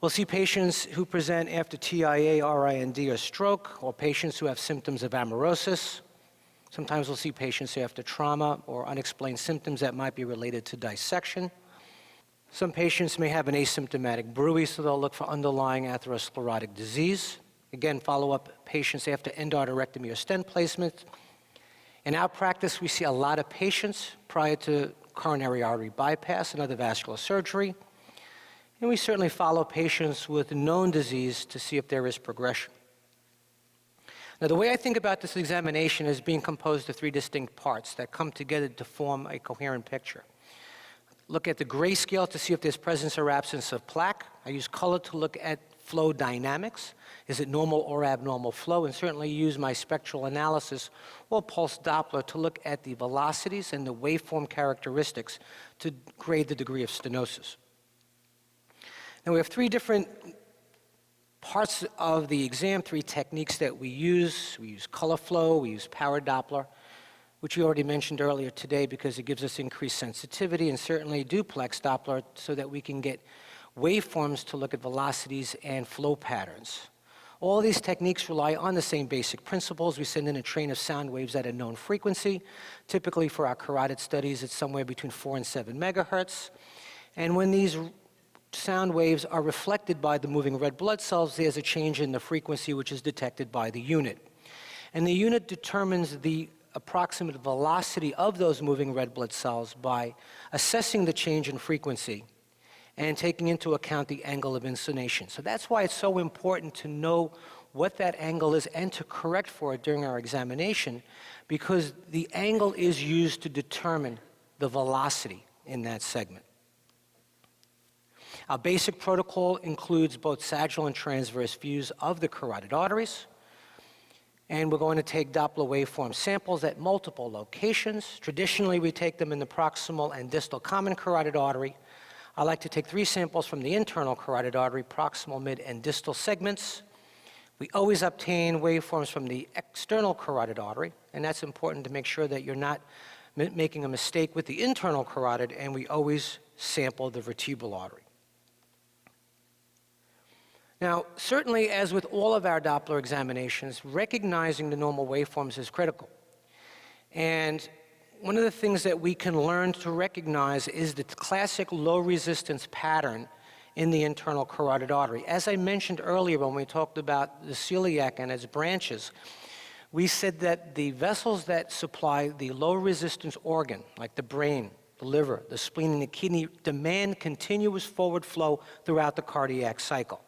We'll see patients who present after TIA, RIND, or stroke, or patients who have symptoms of amaurosis. Sometimes we'll see patients after trauma or unexplained symptoms that might be related to dissection. Some patients may have an asymptomatic bruit, so they'll look for underlying atherosclerotic disease. Again, follow up patients after endarterectomy or stent placement. In our practice, we see a lot of patients prior to coronary artery bypass and other vascular surgery. And we certainly follow patients with known disease to see if there is progression. Now, the way I think about this examination is being composed of three distinct parts that come together to form a coherent picture. Look at the gray scale to see if there's presence or absence of plaque. I use color to look at flow dynamics. Is it normal or abnormal flow? And certainly use my spectral analysis or pulse Doppler to look at the velocities and the waveform characteristics to grade the degree of stenosis. Now, we have three different parts of the exam, three techniques that we use. We use color flow, we use power Doppler, which we already mentioned earlier today because it gives us increased sensitivity, and certainly duplex Doppler so that we can get waveforms to look at velocities and flow patterns. All these techniques rely on the same basic principles. We send in a train of sound waves at a known frequency. Typically for our carotid studies, it's somewhere between 4 and 7 megahertz. And when these sound waves are reflected by the moving red blood cells, there's a change in the frequency which is detected by the unit. And the unit determines the approximate velocity of those moving red blood cells by assessing the change in frequency and taking into account the angle of inclination. So that's why it's so important to know what that angle is and to correct for it during our examination, because the angle is used to determine the velocity in that segment. Our basic protocol includes both sagittal and transverse views of the carotid arteries. And we're going to take Doppler waveform samples at multiple locations. Traditionally, we take them in the proximal and distal common carotid artery. I like to take 3 samples from the internal carotid artery, proximal, mid, and distal segments. We always obtain waveforms from the external carotid artery, and that's important to make sure that you're not making a mistake with the internal carotid, and we always sample the vertebral artery. Now, certainly, as with all of our Doppler examinations, recognizing the normal waveforms is critical. And one of the things that we can learn to recognize is the classic low resistance pattern in the internal carotid artery. As I mentioned earlier when we talked about the celiac and its branches, we said that the vessels that supply the low resistance organ, like the brain, the liver, the spleen, and the kidney, demand continuous forward flow throughout the cardiac cycle.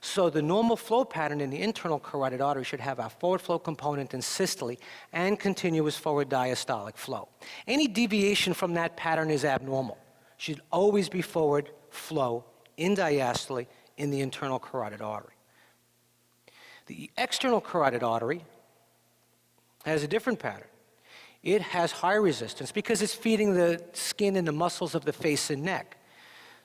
So the normal flow pattern in the internal carotid artery should have a forward flow component in systole and continuous forward diastolic flow. Any deviation from that pattern is abnormal. Should always be forward flow in diastole in the internal carotid artery. The external carotid artery has a different pattern. It has high resistance because it's feeding the skin and the muscles of the face and neck.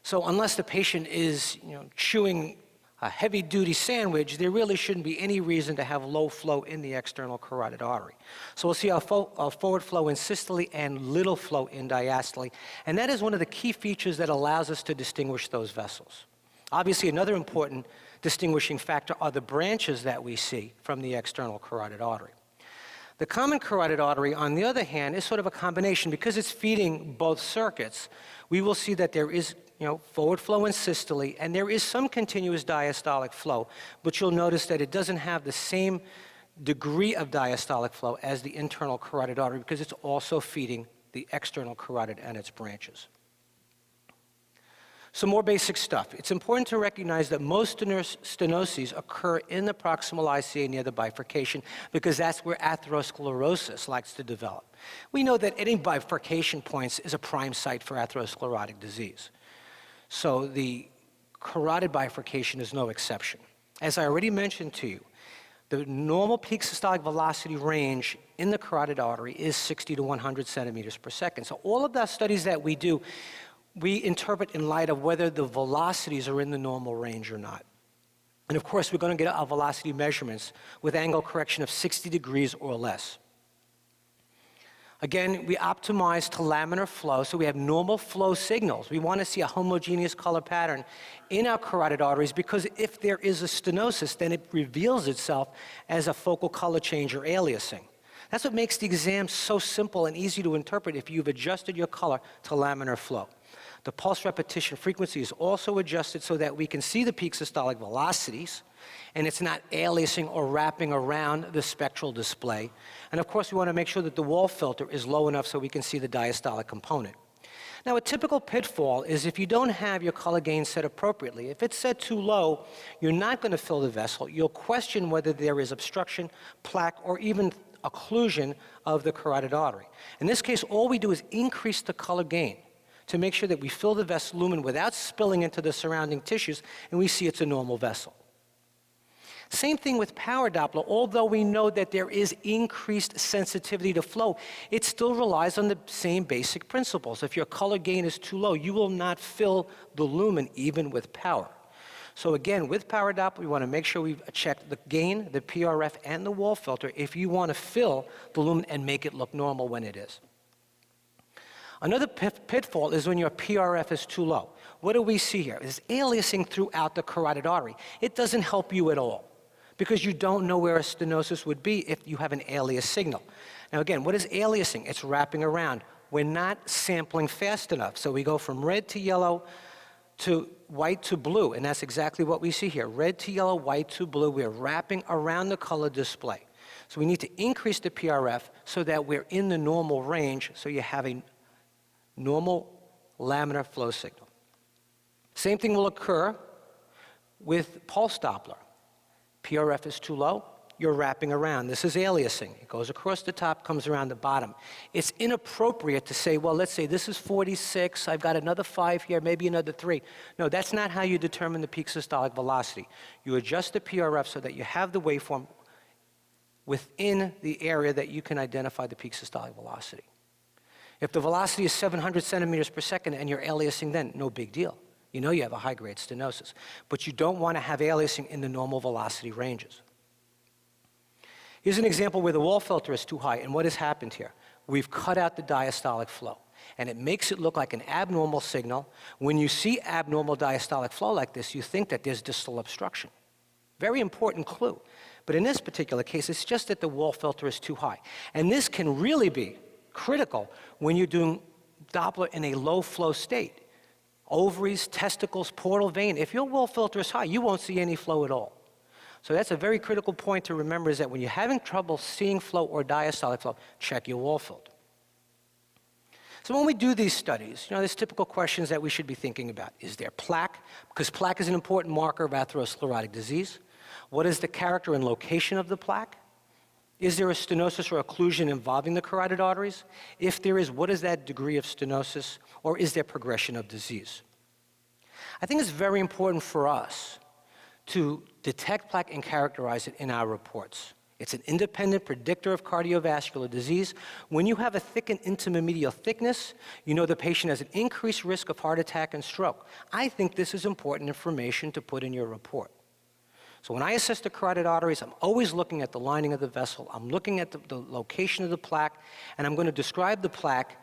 So unless the patient is chewing a heavy-duty sandwich, there really shouldn't be any reason to have low flow in the external carotid artery. So we'll see our forward flow in systole and little flow in diastole, and that is one of the key features that allows us to distinguish those vessels. Obviously, another important distinguishing factor are the branches that we see from the external carotid artery. The common carotid artery, on the other hand, is sort of a combination. Because it's feeding both circuits, we will see that there is forward flow in systole, and there is some continuous diastolic flow, but you'll notice that it doesn't have the same degree of diastolic flow as the internal carotid artery because it's also feeding the external carotid and its branches. Some more basic stuff. It's important to recognize that most stenoses occur in the proximal ICA near the bifurcation because that's where atherosclerosis likes to develop. We know that any bifurcation points is a prime site for atherosclerotic disease. So the carotid bifurcation is no exception. As I already mentioned to you, the normal peak systolic velocity range in the carotid artery is 60 to 100 centimeters per second. So all of the studies that we do, we interpret in light of whether the velocities are in the normal range or not. And of course, we're going to get our velocity measurements with angle correction of 60 degrees or less. Again, we optimize to laminar flow, so we have normal flow signals. We want to see a homogeneous color pattern in our carotid arteries because if there is a stenosis, then it reveals itself as a focal color change or aliasing. That's what makes the exam so simple and easy to interpret if you've adjusted your color to laminar flow. The pulse repetition frequency is also adjusted so that we can see the peak systolic velocities, and it's not aliasing or wrapping around the spectral display. And of course, we want to make sure that the wall filter is low enough so we can see the diastolic component. Now, a typical pitfall is if you don't have your color gain set appropriately. If it's set too low, you're not going to fill the vessel. You'll question whether there is obstruction, plaque, or even occlusion of the carotid artery. In this case, all we do is increase the color gain to make sure that we fill the vessel lumen without spilling into the surrounding tissues, and we see it's a normal vessel. Same thing with power Doppler. Although we know that there is increased sensitivity to flow, it still relies on the same basic principles. If your color gain is too low, you will not fill the lumen even with power. So again, with power Doppler, we want to make sure we've checked the gain, the PRF, and the wall filter if you want to fill the lumen and make it look normal when it is. Another pitfall is when your PRF is too low. What do we see here? It's aliasing throughout the carotid artery. It doesn't help you at all because you don't know where a stenosis would be if you have an alias signal. Now again, what is aliasing? It's wrapping around. We're not sampling fast enough. So we go from red to yellow to white to blue, and that's exactly what we see here. Red to yellow, white to blue. We're wrapping around the color display. So we need to increase the PRF so that we're in the normal range so you have a normal laminar flow signal. Same thing will occur with pulse Doppler. PRF is too low, you're wrapping around. This is aliasing. It goes across the top, comes around the bottom. It's inappropriate to say, well, let's say this is 46, I've got another 5 here, maybe another 3. No, that's not how you determine the peak systolic velocity. You adjust the PRF so that you have the waveform within the area that you can identify the peak systolic velocity. If the velocity is 700 centimeters per second and you're aliasing then, no big deal. You know you have a high-grade stenosis. But you don't want to have aliasing in the normal velocity ranges. Here's an example where the wall filter is too high, and what has happened here? We've cut out the diastolic flow, and it makes it look like an abnormal signal. When you see abnormal diastolic flow like this, you think that there's distal obstruction. Very important clue. But in this particular case, it's just that the wall filter is too high. And this can really be critical when you're doing Doppler in a low flow state. Ovaries, testicles, portal vein. If your wall filter is high, you won't see any flow at all. So that's a very critical point to remember, is that when you're having trouble seeing flow or diastolic flow, check your wall filter. So when we do these studies, there's typical questions that we should be thinking about. Is there plaque? Because plaque is an important marker of atherosclerotic disease. What is the character and location of the plaque? Is there a stenosis or occlusion involving the carotid arteries? If there is, what is that degree of stenosis, or is there progression of disease? I think it's very important for us to detect plaque and characterize it in our reports. It's an independent predictor of cardiovascular disease. When you have a thickened intermedial thickness, you know the patient has an increased risk of heart attack and stroke. I think this is important information to put in your report. So when I assess the carotid arteries, I'm always looking at the lining of the vessel. I'm looking at the location of the plaque, and I'm going to describe the plaque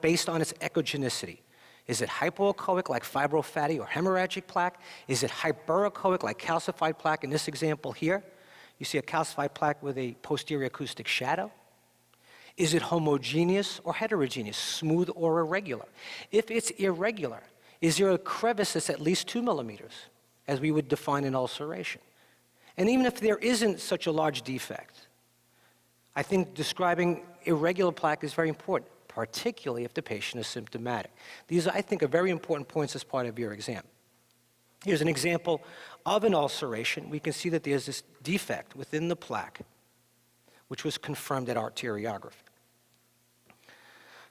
based on its echogenicity. Is it hypoechoic like fibrofatty or hemorrhagic plaque? Is it hyperechoic like calcified plaque? In this example here, you see a calcified plaque with a posterior acoustic shadow. Is it homogeneous or heterogeneous, smooth or irregular? If it's irregular, is there a crevice that's at least 2 millimeters, as we would define an ulceration? And even if there isn't such a large defect, I think describing irregular plaque is very important, particularly if the patient is symptomatic. These, I think, are very important points as part of your exam. Here's an example of an ulceration. We can see that there's this defect within the plaque, which was confirmed at arteriography.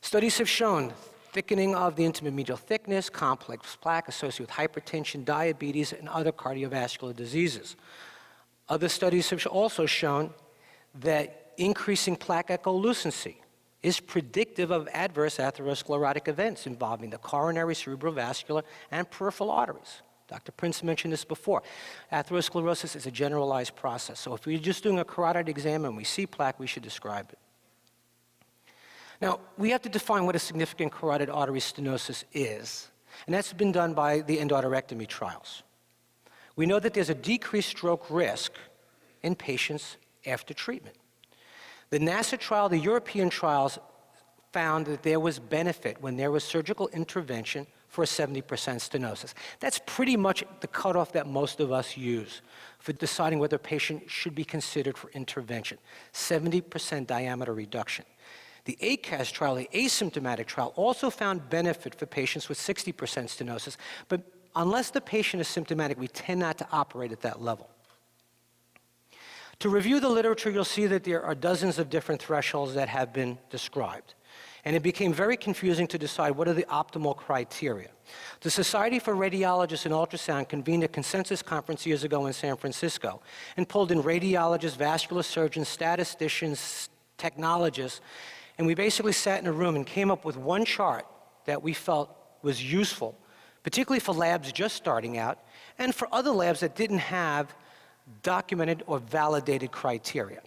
Studies have shown thickening of the intermedial thickness, complex plaque associated with hypertension, diabetes, and other cardiovascular diseases. Other studies have also shown that increasing plaque echolucency is predictive of adverse atherosclerotic events involving the coronary, cerebrovascular, and peripheral arteries. Dr. Prince mentioned this before. Atherosclerosis is a generalized process. So if we're just doing a carotid exam and we see plaque, we should describe it. Now, we have to define what a significant carotid artery stenosis is, and that's been done by the endarterectomy trials. We know that there's a decreased stroke risk in patients after treatment. The NASA trial, the European trials, found that there was benefit when there was surgical intervention for a 70% stenosis. That's pretty much the cutoff that most of us use for deciding whether a patient should be considered for intervention, 70% diameter reduction. The ACAS trial, the asymptomatic trial, also found benefit for patients with 60% stenosis, but unless the patient is symptomatic, we tend not to operate at that level. To review the literature, you'll see that there are dozens of different thresholds that have been described. And it became very confusing to decide what are the optimal criteria. The Society for Radiologists in Ultrasound convened a consensus conference years ago in San Francisco and pulled in radiologists, vascular surgeons, statisticians, technologists, and we basically sat in a room and came up with one chart that we felt was useful, particularly for labs just starting out, and for other labs that didn't have documented or validated criteria.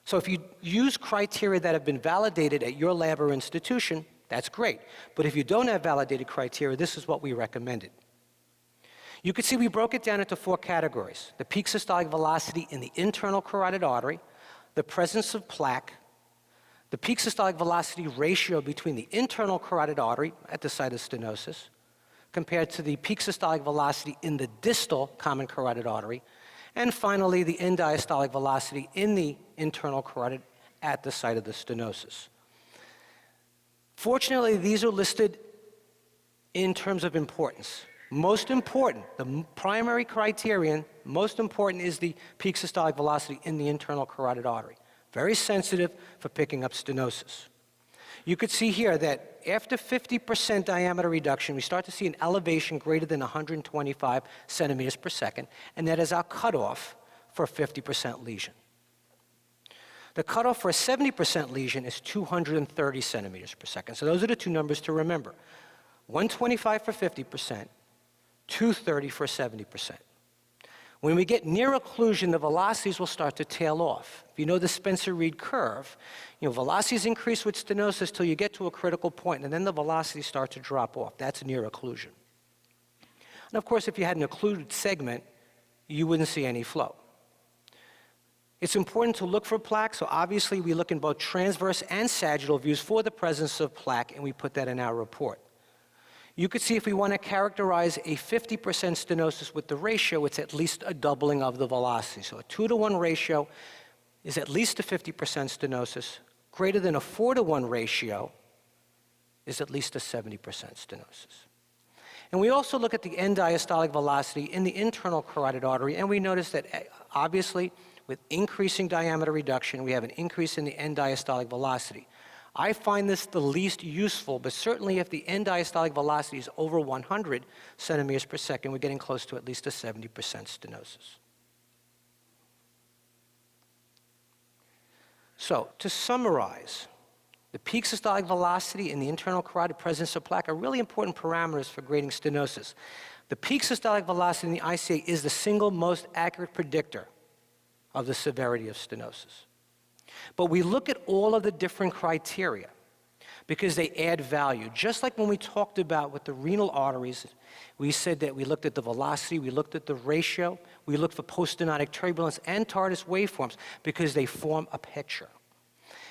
So if you use criteria that have been validated at your lab or institution, that's great. But if you don't have validated criteria, this is what we recommended. You can see we broke it down into 4 categories: the peak systolic velocity in the internal carotid artery, the presence of plaque, the peak systolic velocity ratio between the internal carotid artery at the site of stenosis compared to the peak systolic velocity in the distal common carotid artery, and finally the end diastolic velocity in the internal carotid at the site of the stenosis. Fortunately, these are listed in terms of importance. Most important, the primary criterion, most important is the peak systolic velocity in the internal carotid artery. Very sensitive for picking up stenosis. You could see here that after 50% diameter reduction, we start to see an elevation greater than 125 centimeters per second, and that is our cutoff for a 50% lesion. The cutoff for a 70% lesion is 230 centimeters per second. So those are the 2 numbers to remember: 125 for 50%, 230 for 70%. When we get near occlusion, the velocities will start to tail off. If you know the Spencer-Reid curve, velocities increase with stenosis till you get to a critical point, and then the velocities start to drop off. That's near occlusion. And of course, if you had an occluded segment, you wouldn't see any flow. It's important to look for plaque, so obviously we look in both transverse and sagittal views for the presence of plaque, and we put that in our report. You could see if we want to characterize a 50% stenosis with the ratio, it's at least a doubling of the velocity. So a 2-to-1 ratio is at least a 50% stenosis. Greater than a 4-to-1 ratio is at least a 70% stenosis. And we also look at the end diastolic velocity in the internal carotid artery, and we notice that obviously with increasing diameter reduction, we have an increase in the end diastolic velocity. I find this the least useful, but certainly if the end diastolic velocity is over 100 centimeters per second, we're getting close to at least a 70% stenosis. So, to summarize, the peak systolic velocity and the internal carotid presence of plaque are really important parameters for grading stenosis. The peak systolic velocity in the ICA is the single most accurate predictor of the severity of stenosis. But we look at all of the different criteria because they add value. Just like when we talked about with the renal arteries, we said that we looked at the velocity, we looked at the ratio, we looked for post-stenotic turbulence and TARDIS waveforms because they form a picture.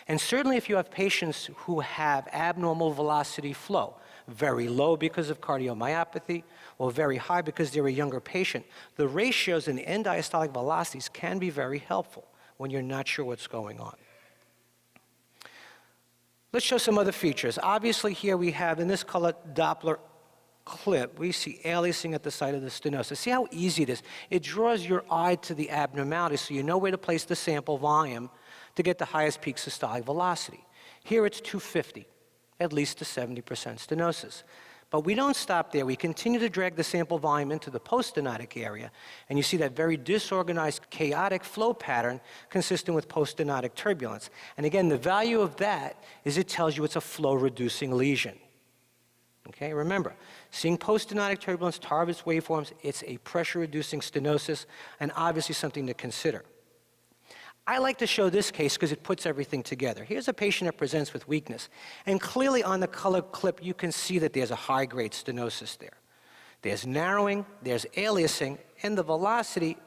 And certainly if you have patients who have abnormal velocity flow, very low because of cardiomyopathy or very high because they're a younger patient, the ratios in the end diastolic velocities can be very helpful when you're not sure what's going on. Let's show some other features. Obviously here we have in this color Doppler clip, we see aliasing at the site of the stenosis. See how easy it is? It draws your eye to the abnormality so you know where to place the sample volume to get the highest peak systolic velocity. Here it's 250, at least a 70% stenosis. But we don't stop there. We continue to drag the sample volume into the post-stenotic area, and you see that very disorganized, chaotic flow pattern consistent with post-stenotic turbulence. And again, the value of that is it tells you it's a flow-reducing lesion. Okay, remember, seeing post-stenotic turbulence, TARDIS waveforms, it's a pressure-reducing stenosis, and obviously something to consider. I like to show this case because it puts everything together. Here's a patient that presents with weakness. And clearly on the color clip, you can see that there's a high-grade stenosis there. There's narrowing, there's aliasing, and the velocity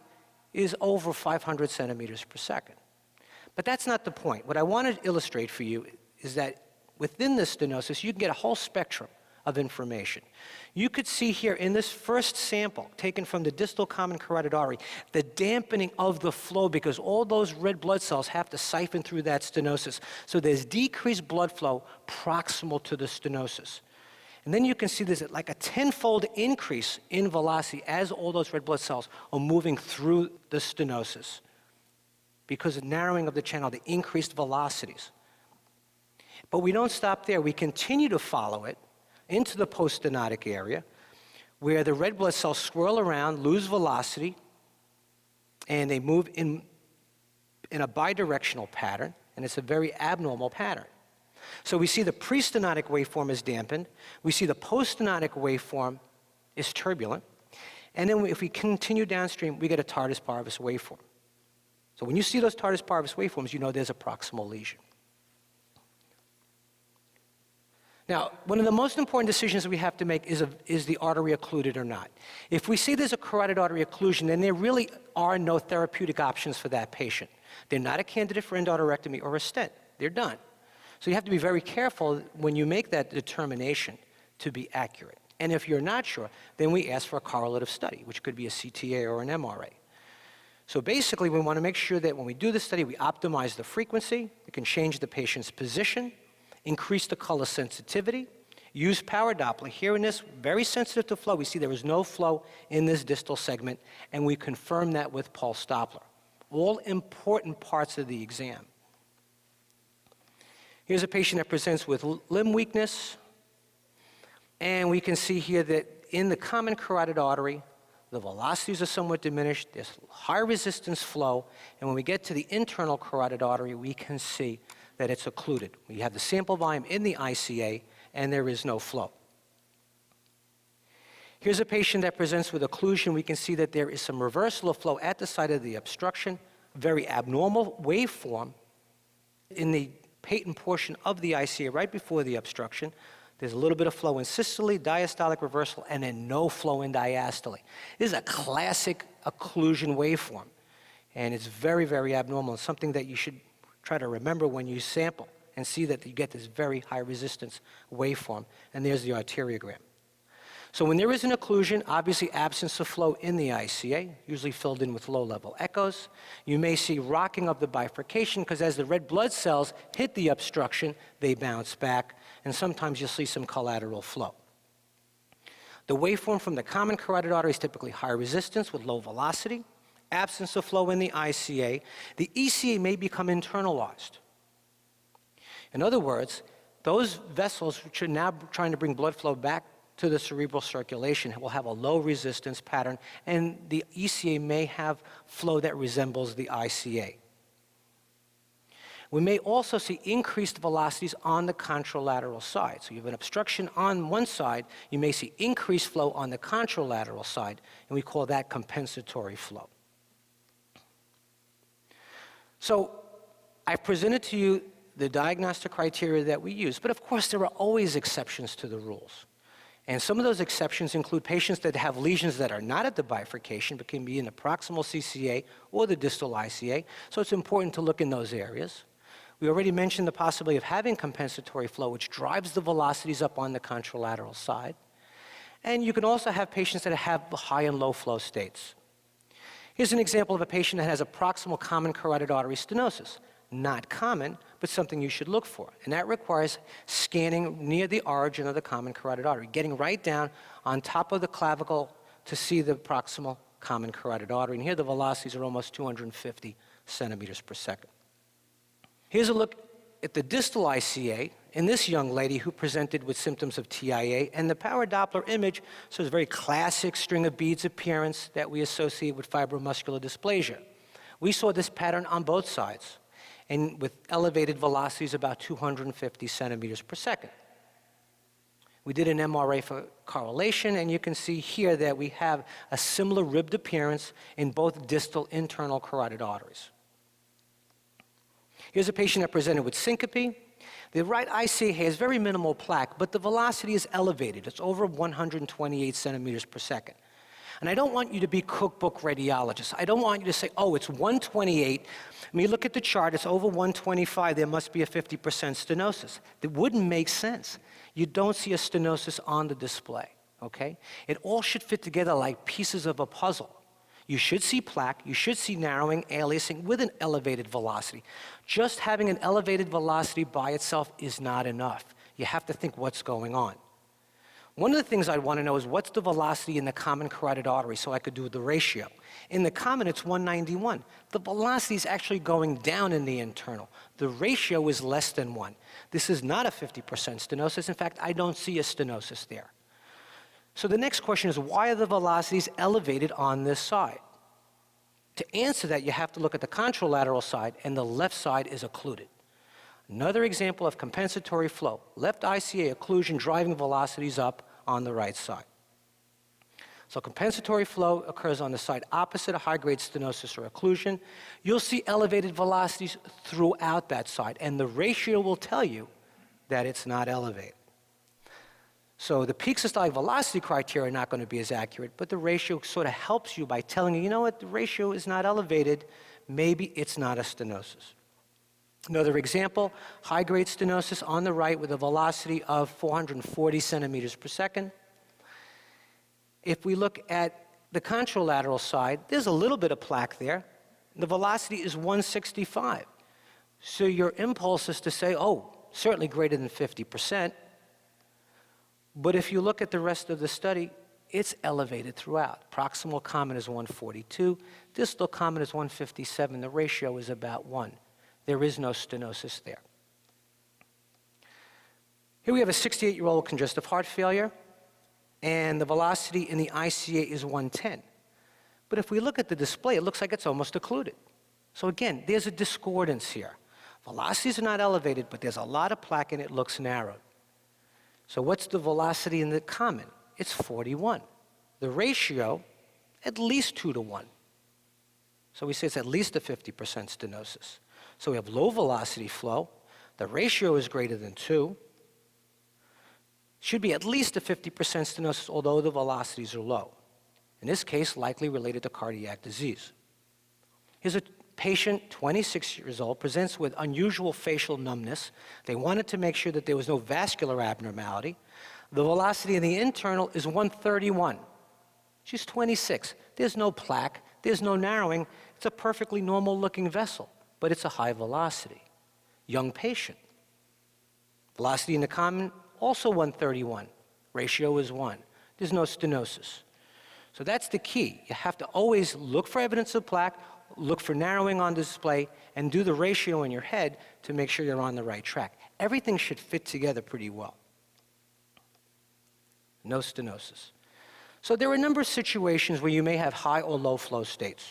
is over 500 centimeters per second. But that's not the point. What I want to illustrate for you is that within this stenosis, you can get a whole spectrum of information. You could see here in this first sample taken from the distal common carotid artery, the dampening of the flow because all those red blood cells have to siphon through that stenosis. So there's decreased blood flow proximal to the stenosis. And then you can see there's like a 10-fold increase in velocity as all those red blood cells are moving through the stenosis because of narrowing of the channel, the increased velocities. But we don't stop there. We continue to follow it into the post-stenotic area where the red blood cells swirl around, lose velocity, and they move in a bidirectional pattern, and it's a very abnormal pattern. So we see the pre-stenotic waveform is dampened, we see the post-stenotic waveform is turbulent, and then if we continue downstream, we get a tardus parvis waveform. So when you see those tardus parvis waveforms, you know there's a proximal lesion. Now, one of the most important decisions we have to make is the artery occluded or not. If we see there's a carotid artery occlusion, then there really are no therapeutic options for that patient. They're not a candidate for endarterectomy or a stent. They're done. So you have to be very careful when you make that determination to be accurate. And if you're not sure, then we ask for a correlative study, which could be a CTA or an MRA. So basically, we want to make sure that when we do the study, we optimize the frequency, we can change the patient's position, increase the color sensitivity, use power Doppler. Here in this, very sensitive to flow, we see there is no flow in this distal segment, and we confirm that with pulse Doppler. All important parts of the exam. Here's a patient that presents with limb weakness, and we can see here that in the common carotid artery, the velocities are somewhat diminished, there's high resistance flow, and when we get to the internal carotid artery, we can see that it's occluded. We have the sample volume in the ICA, and there is no flow. Here's a patient that presents with occlusion. We can see that there is some reversal of flow at the site of the obstruction, very abnormal waveform in the patent portion of the ICA right before the obstruction. There's a little bit of flow in systole, diastolic reversal, and then no flow in diastole. This is a classic occlusion waveform, and it's very, very abnormal. It's something that you should try to remember when you sample and see that you get this very high resistance waveform, and there's the arteriogram. So when there is an occlusion, obviously absence of flow in the ICA, usually filled in with low-level echoes. You may see rocking of the bifurcation because as the red blood cells hit the obstruction, they bounce back, and sometimes you'll see some collateral flow. The waveform from the common carotid artery is typically high resistance with low velocity, absence of flow in the ICA. The ECA may become internalized. In other words, those vessels which are now trying to bring blood flow back to the cerebral circulation will have a low resistance pattern, and the ECA may have flow that resembles the ICA. We may also see increased velocities on the contralateral side. So you have an obstruction on one side, you may see increased flow on the contralateral side, and we call that compensatory flow. So I've presented to you the diagnostic criteria that we use, but of course there are always exceptions to the rules. And some of those exceptions include patients that have lesions that are not at the bifurcation, but can be in the proximal CCA or the distal ICA, so it's important to look in those areas. We already mentioned the possibility of having compensatory flow, which drives the velocities up on the contralateral side. And you can also have patients that have high and low flow states. Here's an example of a patient that has a proximal common carotid artery stenosis. Not common, but something you should look for. And that requires scanning near the origin of the common carotid artery, getting right down on top of the clavicle to see the proximal common carotid artery. And here the velocities are almost 250 centimeters per second. Here's a look at the distal ICA in this young lady who presented with symptoms of TIA. And the power Doppler image shows a very classic string of beads appearance that we associate with fibromuscular dysplasia. We saw this pattern on both sides, and with elevated velocities about 250 centimeters per second. We did an MRA for correlation, and you can see here that we have a similar ribbed appearance in both distal internal carotid arteries. Here's a patient that presented with syncope. The right ICA has very minimal plaque, but the velocity is elevated. It's over 128 centimeters per second. And I don't want you to be cookbook radiologists. I don't want you to say, oh, it's 128. When you look at the chart, it's over 125. There must be a 50% stenosis. That wouldn't make sense. You don't see a stenosis on the display, okay? It all should fit together like pieces of a puzzle. You should see plaque, you should see narrowing, aliasing with an elevated velocity. Just having an elevated velocity by itself is not enough. You have to think what's going on. One of the things I'd want to know is what's the velocity in the common carotid artery so I could do the ratio. In the common, it's 191. The velocity is actually going down in the internal. The ratio is less than 1. This is not a 50% stenosis. In fact, I don't see a stenosis there. So the next question is, why are the velocities elevated on this side? To answer that, you have to look at the contralateral side, and the left side is occluded. Another example of compensatory flow. Left ICA occlusion driving velocities up on the right side. So compensatory flow occurs on the side opposite a high-grade stenosis or occlusion. You'll see elevated velocities throughout that side, and the ratio will tell you that it's not elevated. So the peak systolic velocity criteria are not going to be as accurate, but the ratio sort of helps you by telling you, you know what, the ratio is not elevated, maybe it's not a stenosis. Another example, high-grade stenosis on the right with a velocity of 440 centimeters per second. If we look at the contralateral side, there's a little bit of plaque there. The velocity is 165. So your impulse is to say, oh, certainly greater than 50%. But if you look at the rest of the study, it's elevated throughout. Proximal common is 142. Distal common is 157. The ratio is about 1. There is no stenosis there. Here we have a 68-year-old with congestive heart failure, and the velocity in the ICA is 110. But if we look at the display, it looks like it's almost occluded. So again, there's a discordance here. Velocities are not elevated, but there's a lot of plaque and it looks narrowed. So what's the velocity in the common? It's 41. The ratio, at least 2 to 1. So we say it's at least a 50% stenosis. So we have low velocity flow. The ratio is greater than 2. Should be at least a 50% stenosis, although the velocities are low. In this case, likely related to cardiac disease. Here's a patient, 26 years old, presents with unusual facial numbness. They wanted to make sure that there was no vascular abnormality. The velocity in the internal is 131. She's 26. There's no plaque. There's no narrowing. It's a perfectly normal-looking vessel, but it's a high velocity. Young patient. Velocity in the common, also 131. Ratio is 1. There's no stenosis. So that's the key. You have to always look for evidence of plaque, look for narrowing on display, and do the ratio in your head to make sure you're on the right track. Everything should fit together pretty well. No stenosis. So there are a number of situations where you may have high or low flow states.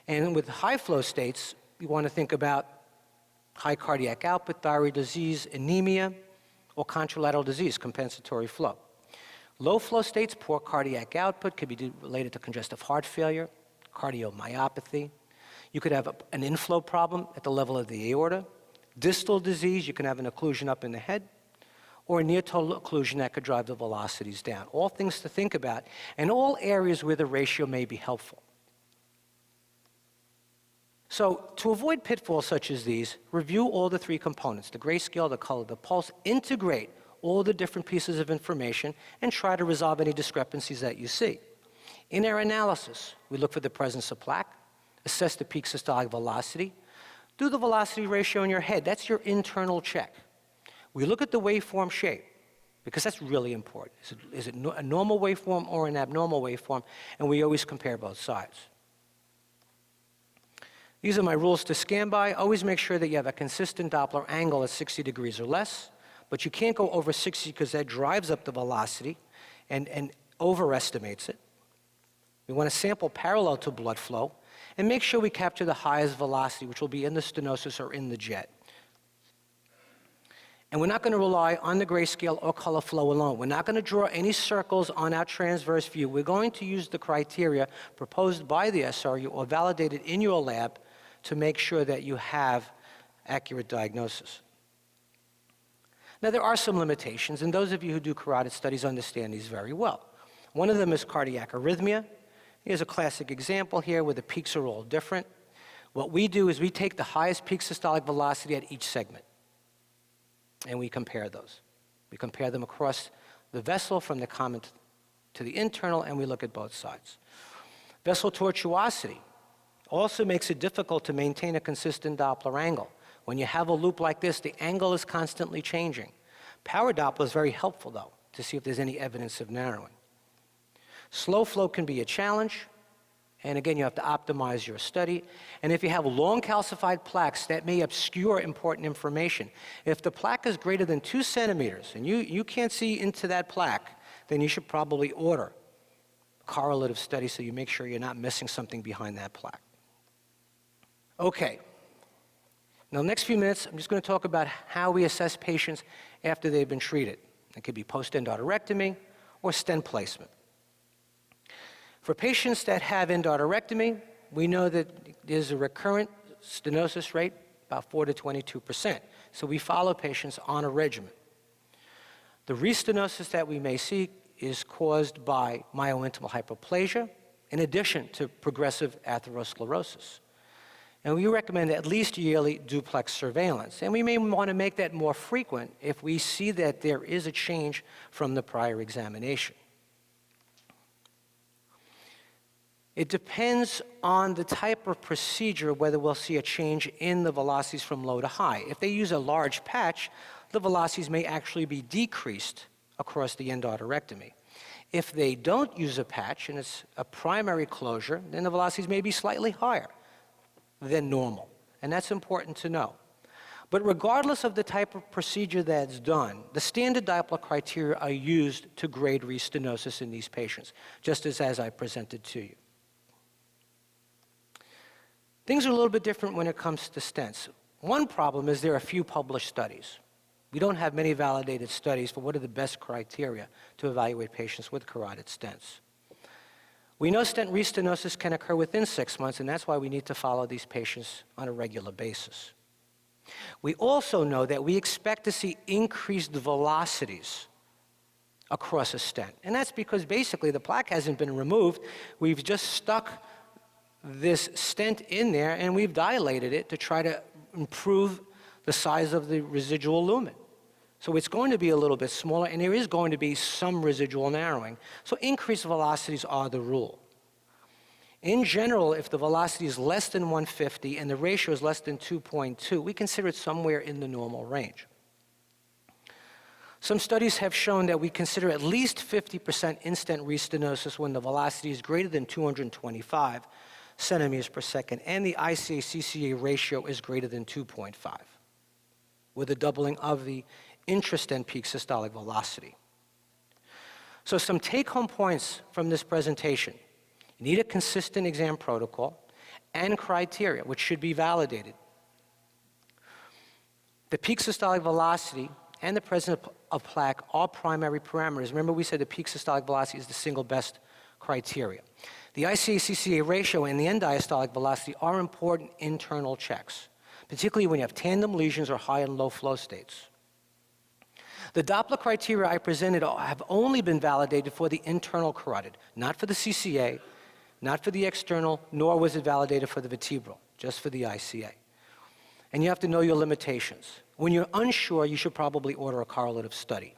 And with high flow states, you want to think about high cardiac output, thyroid disease, anemia, or contralateral disease, compensatory flow. Low flow states, poor cardiac output, could be related to congestive heart failure, cardiomyopathy. You could have an inflow problem at the level of the aorta. Distal disease, you can have an occlusion up in the head, or a near total occlusion that could drive the velocities down. All things to think about, and all areas where the ratio may be helpful. So to avoid pitfalls such as these, review all the 3 components, the grayscale, the color, the pulse, integrate all the different pieces of information, and try to resolve any discrepancies that you see. In our analysis, we look for the presence of plaque, assess the peak systolic velocity, do the velocity ratio in your head. That's your internal check. We look at the waveform shape, because that's really important. Is it a normal waveform or an abnormal waveform? And we always compare both sides. These are my rules to scan by. Always make sure that you have a consistent Doppler angle at 60 degrees or less, but you can't go over 60 because that drives up the velocity and overestimates it. We want to sample parallel to blood flow and make sure we capture the highest velocity, which will be in the stenosis or in the jet. And we're not going to rely on the grayscale or color flow alone. We're not going to draw any circles on our transverse view. We're going to use the criteria proposed by the SRU or validated in your lab to make sure that you have accurate diagnosis. Now, there are some limitations, and those of you who do carotid studies understand these very well. One of them is cardiac arrhythmia. Here's a classic example here where the peaks are all different. What we do is we take the highest peak systolic velocity at each segment, and we compare those. We compare them across the vessel from the common to the internal, and we look at both sides. Vessel tortuosity also makes it difficult to maintain a consistent Doppler angle. When you have a loop like this, the angle is constantly changing. Power Doppler is very helpful, though, to see if there's any evidence of narrowing. Slow flow can be a challenge, and again, you have to optimize your study. And if you have long calcified plaques, that may obscure important information. If the plaque is greater than 2 centimeters and you can't see into that plaque, then you should probably order a correlative study so you make sure you're not missing something behind that plaque. Okay. Now, the next few minutes, I'm just going to talk about how we assess patients after they've been treated. It could be post-endarterectomy or stent placement. For patients that have endarterectomy, we know that there's a recurrent stenosis rate, about 4 to 22%. So we follow patients on a regimen. The restenosis that we may see is caused by myointimal hyperplasia, in addition to progressive atherosclerosis. And we recommend at least yearly duplex surveillance. And we may want to make that more frequent if we see that there is a change from the prior examination. It depends on the type of procedure whether we'll see a change in the velocities from low to high. If they use a large patch, the velocities may actually be decreased across the endarterectomy. If they don't use a patch and it's a primary closure, then the velocities may be slightly higher than normal, and that's important to know. But regardless of the type of procedure that's done, the standard Doppler criteria are used to grade restenosis in these patients, just as I presented to you. Things are a little bit different when it comes to stents. One problem is there are few published studies. We don't have many validated studies for what are the best criteria to evaluate patients with carotid stents. We know stent restenosis can occur within 6 months, and that's why we need to follow these patients on a regular basis. We also know that we expect to see increased velocities across a stent, and that's because basically the plaque hasn't been removed. We've just stuck this stent in there, and we've dilated it to try to improve the size of the residual lumen. So it's going to be a little bit smaller, and there is going to be some residual narrowing. So increased velocities are the rule. In general, if the velocity is less than 150 and the ratio is less than 2.2, we consider it somewhere in the normal range. Some studies have shown that we consider at least 50% in-stent restenosis when the velocity is greater than 225 centimeters per second, and the ICA-CCA ratio is greater than 2.5, with a doubling of the intrastent peak systolic velocity. So some take-home points from this presentation. You need a consistent exam protocol and criteria, which should be validated. The peak systolic velocity and the presence of plaque are primary parameters. Remember, we said the peak systolic velocity is the single best criteria. The ICA-CCA ratio and the end diastolic velocity are important internal checks, particularly when you have tandem lesions or high and low flow states. The Doppler criteria I presented have only been validated for the internal carotid, not for the CCA, not for the external, nor was it validated for the vertebral, just for the ICA. And you have to know your limitations. When you're unsure, you should probably order a correlative study.